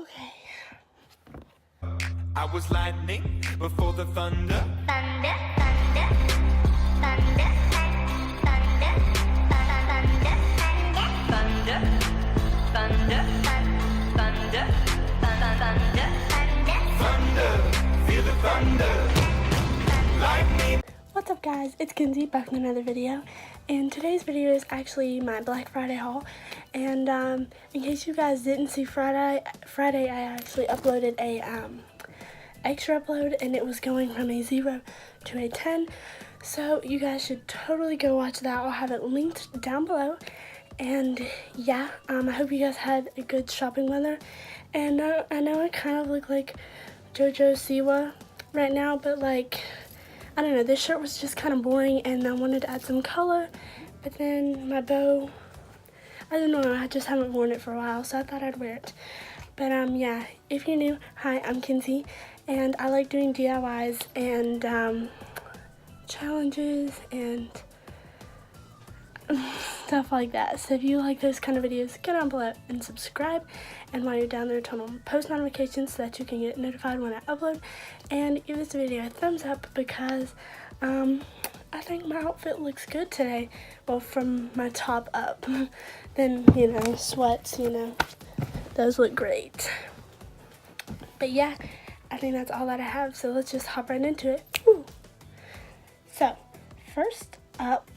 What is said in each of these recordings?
Okay. I was lightning before the thunder. Thunder, thunder, thunder, thunder, thunder, thunder, thunder, thunder, thunder, Thunder, feel the thunder. Lightning. What's up, guys? It's Kensy back with another video, and today's video is actually my Black Friday haul. And in case you guys didn't see Friday I actually uploaded a extra upload, and it was going from a 0 to a 10. So you guys should totally go watch that. I'll have it linked down below. And yeah, I hope you guys had a good shopping weather. And I know I kind of look like JoJo Siwa right now, but like, I don't know, this shirt was just kind of boring and I wanted to add some color. But then my bow, I don't know, I just haven't worn it for a while, so I thought I'd wear it. But yeah, if you're new, hi, I'm Kensy, and I like doing DIYs and challenges and stuff like that. So if you like those kind of videos, go down below and subscribe. And while you're down there, turn on post notifications so that you can get notified when I upload. And give this video a thumbs up because I think my outfit looks good today. Well, from my top up. Then, you know, sweats, you know, those look great. But yeah, I think that's all that I have. So let's just hop right into it. Woo. So, first up,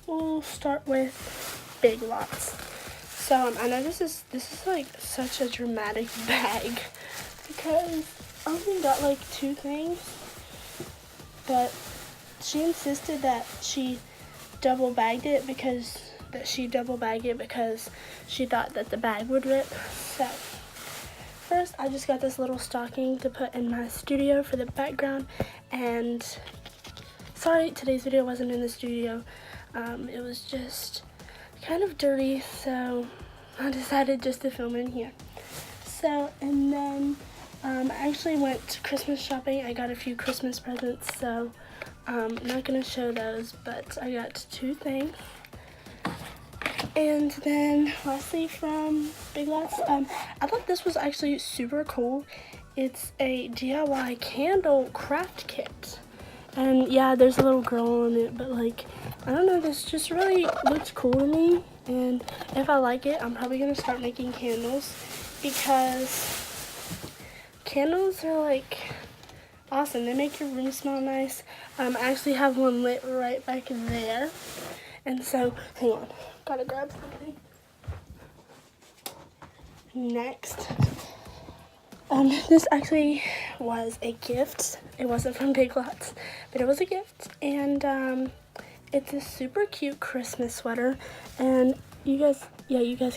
we'll start with Big Lots. So I know this is like such a dramatic bag because I only got like 2 things, but she insisted that she double bagged it because she thought that the bag would rip. So first, I just got this little stocking to put in my studio for the background. And sorry, today's video wasn't in the studio. It was just kind of dirty, so I decided just to film in here. So, and then I actually went Christmas shopping. I got a few Christmas presents, so I'm not going to show those, but I got 2 things. And then lastly from Big Lots, I thought this was actually super cool. It's a DIY candle craft kit. And yeah, there's a little girl on it, but like, I don't know, this just really looks cool to me. And if I like it, I'm probably going to start making candles because candles are like awesome. They make your room smell nice. I actually have one lit right back there. And so, hang on, gotta grab something. Next, this actually was a gift. It wasn't from Big Lots, but it was a gift. And it's a super cute Christmas sweater. And you guys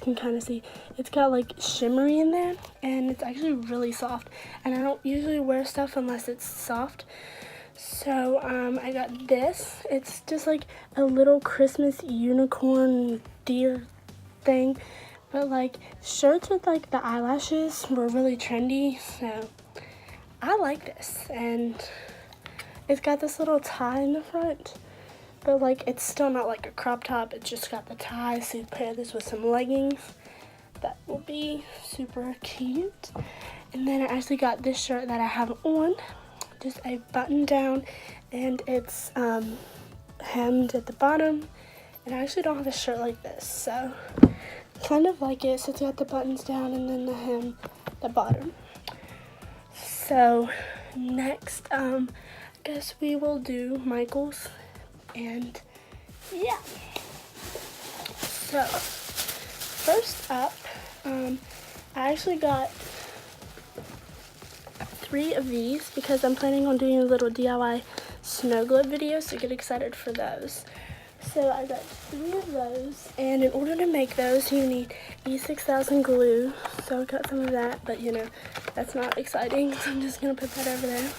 can kind of see it's got like shimmery in there, and it's actually really soft. And I don't usually wear stuff unless it's soft. So I got this. It's just like a little Christmas unicorn deer thing. But like shirts with like the eyelashes were really trendy, so I like this. And it's got this little tie in the front, but like it's still not like a crop top. It's just got the tie, so you pair this with some leggings. That will be super cute. And then I actually got this shirt that I have on, just a button down, and it's hemmed at the bottom. And I actually don't have a shirt like this, so kind of like it. So it's got the buttons down and then the hem at the bottom. So next, guess we will do Michael's. And yeah, so first up, I actually got 3 of these because I'm planning on doing a little DIY snow globe video, so get excited for those. So I got 3 of those, and in order to make those you need E6000 glue, so I got some of that, but you know, that's not exciting, so I'm just gonna put that over there.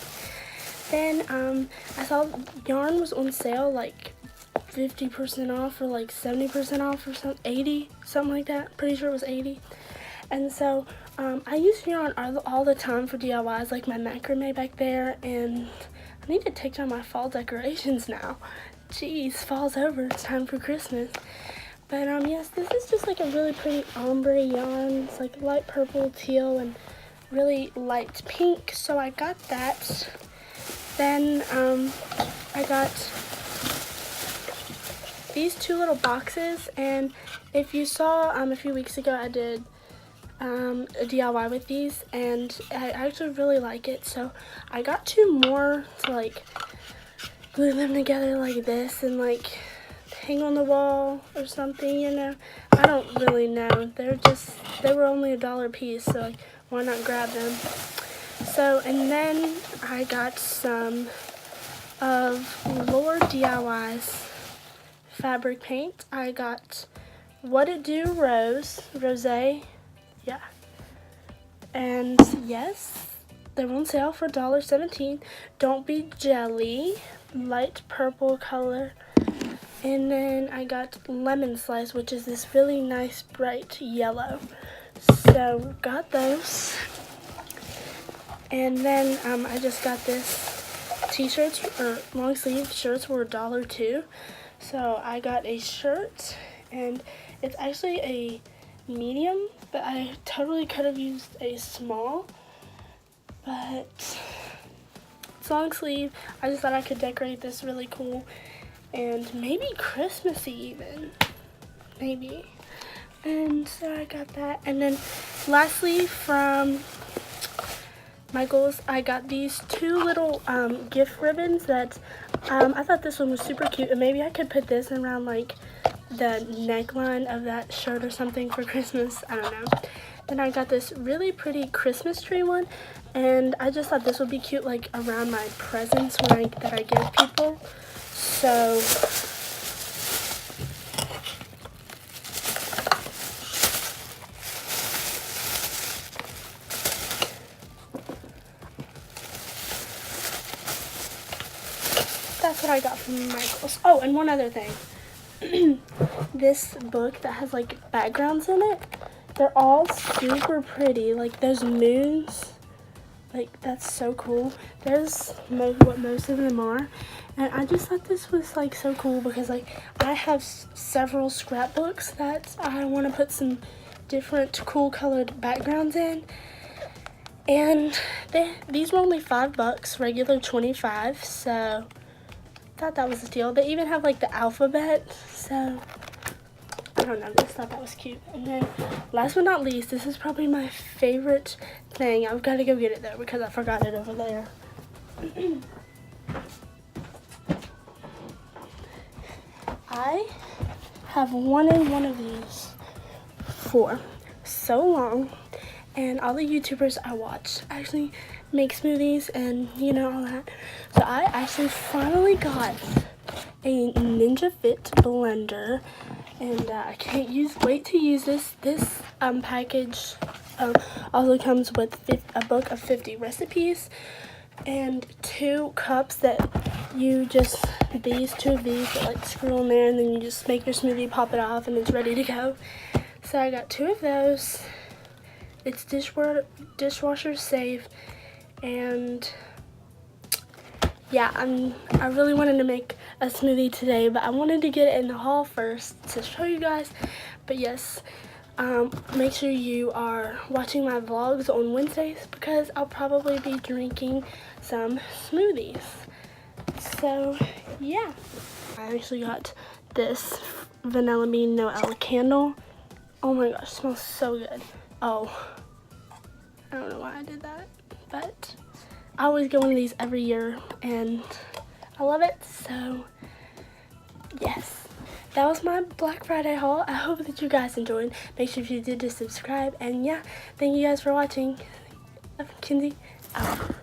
Then I saw yarn was on sale, like 50% off or like 70% off or something, 80, something like that. Pretty sure it was 80. And so I use yarn all the time for DIYs, like my macrame back there, and I need to take down my fall decorations now. Jeez, fall's over, it's time for Christmas. But yes, this is just like a really pretty ombre yarn. It's like light purple, teal, and really light pink. So I got that. Then I got these 2 little boxes, and if you saw a few weeks ago, I did a DIY with these, and I actually really like it. So I got 2 more to like glue them together like this and like hang on the wall or something, you know. I don't really know. They were only $1 a piece, so like, why not grab them? So, and then I got some of Lord DIY's fabric paint. I got What It Do Rose, yeah. And yes, they were on sale for $1.17. Don't Be Jelly, light purple color. And then I got Lemon Slice, which is this really nice bright yellow. So got those. And then I just got this t-shirts, or long sleeve shirts were $1 too. So I got a shirt, and it's actually a medium, but I totally could have used a small. But it's long sleeve. I just thought I could decorate this really cool, and maybe Christmassy even, maybe. And so I got that. And then lastly, from Michael's, I got these 2 little gift ribbons that I thought this one was super cute, and maybe I could put this around like the neckline of that shirt or something for Christmas. I don't know. Then I got this really pretty Christmas tree one, and I just thought this would be cute like around my presents that I give people. So that's what I got from Michael's. Oh, and one other thing. This book that has like backgrounds in it, they're all super pretty. Like those moons, like that's so cool. There's what most of them are. And I just thought this was like so cool because like I have several scrapbooks that I want to put some different cool colored backgrounds in. And these were only $5, regular $25, so I thought that was a deal. They even have like the alphabet, so I don't know, just thought that was cute. And then last but not least, this is probably my favorite thing. I've got to go get it though because I forgot it over there. I have wanted one of these for so long, and all the YouTubers I watch actually make smoothies and you know all that. So I actually finally got a Ninja Fit blender, and I can't wait to use this. This package also comes with a book of 50 recipes and 2 cups that you just, these 2 of these that like screw on there, and then you just make your smoothie, pop it off, and it's ready to go. So I got 2 of those. It's dishwasher safe, and yeah, I really wanted to make a smoothie today, but I wanted to get it in the haul first to show you guys. But yes, make sure you are watching my vlogs on Wednesdays because I'll probably be drinking some smoothies. So yeah, I actually got this Vanilla Bean Noel candle. Oh my gosh, it smells so good. Oh, I don't know why I did that, but I always get one of these every year and I love it. So yes, that was my Black Friday haul. I hope that you guys enjoyed. Make sure if you did to subscribe, and yeah, thank you guys for watching. Kensy out.